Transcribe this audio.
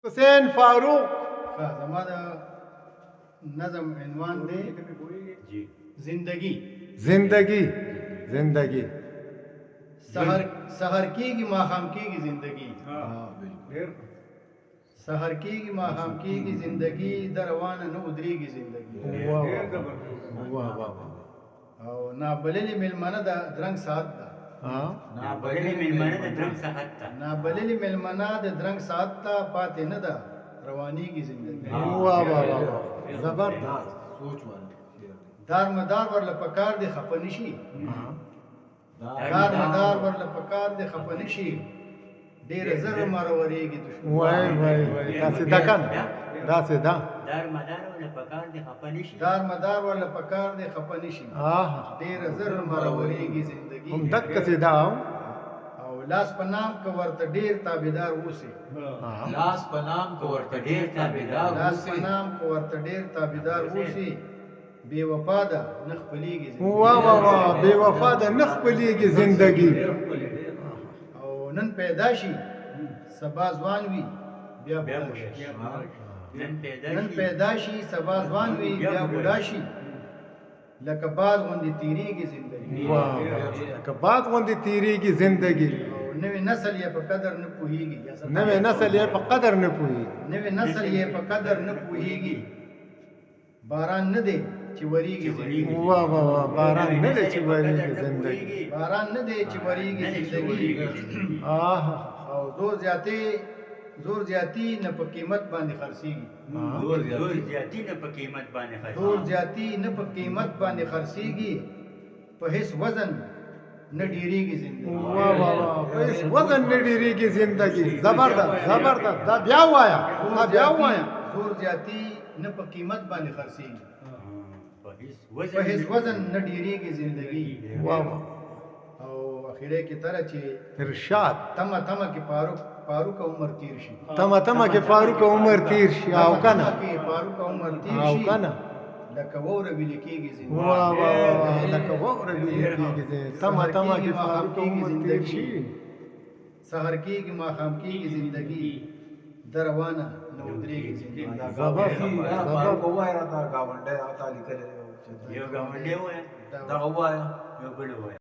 حسین فاروق. زما د نظم عنوان دی زندگی. زندگی زندگی سحر کیږي ماښام کیږي زندگی. سحر کیږي ماښام کیږي زندگی در روانه نه ودرېږي زندگی. واه واه او نابللې مېلمنه د درنګ ساعت ده. نابللې مېلمنه د درنګ ساعت ته نابللې مېلمنه د درنګ ساعت ته پاتې نه ده روانېږي زندگی. واه واه واه زبردست. دار مدار ورله پکار دی خفه نشي. دار مدار ورله پکار دی خفه نشي. ډېره زر مرورېږي دشمن. وای وای وای داسې ده کنه داسې ده. دار مدار ورله پکار دی خفه نشي. دار مدار ورله پکار دی خفه نشي. ډېره زر مرورېږي زندگی. هم دقسې ده. او لاس په نام که ورته ډېر تابعدار اوسې. لاس په نام که ورته ډېر تابعدار لاس په نام که ورته ډېر تابعدار اوسې بې وفا ده نه خپلېږي زندگی. واه واه واه بې وفا ده نه خپلېږي زندگی. او نن پیدا شي سبا ځوان وي بیا بوډا شي. نن پیدا شي سبا ځوان وي بیا بوډا شي. لکه باد غوندې تېرېږي زندگی. واه لکه باد غوندې تېرېږي زندگی. او نوی نسل یې په قدر نه پوهېږي. نوی نسل یې په قدر نه پوهېږي. نوی نسل یې په قدر نه پوهېږي. باران نه دی چې ورېږي زندگی. واه واه واه باران نه دی چې ورېږي زندگی. باران نه دی چې ورېږي زندگی. او زور زیاتی نه په قیمت باندې خرڅېږي. زور زیاتی نه په قیمت باندې خرڅېږي. زور زیاتی نه په قیمت باندې خرڅېږي. په هیڅ وزن نه ډېرېږي زندگی. واه واه واه په هیڅ وزن نه ډېرېږي زندگی. زبردست زبردست. دا بیا ووایه دا بیا ووایه. زور زیاتی نه په قیمت باندې خرڅېږي. په هیڅ وزن نه ډېرېږي زندگی. واه واه او اخیره کې تره چې ارشاد تمه تمه کې فاروق عمر تیر شي. تمه تمه کې فاروق عمر تیر شي. او کنه فاروق عمر تیر او شي. کنه لکه واوره ویلې کېږي زندگی. واه واه واه لکه واوره ویلې کېږي. تمه تمه کې فاروق عمر تیر شي. سحر کېږي ماښام کېږي زندگی در روانه نه ودرېږي زندگی. زبردست یو ګاونډی ووایه دغه ووایه یو بل ووایه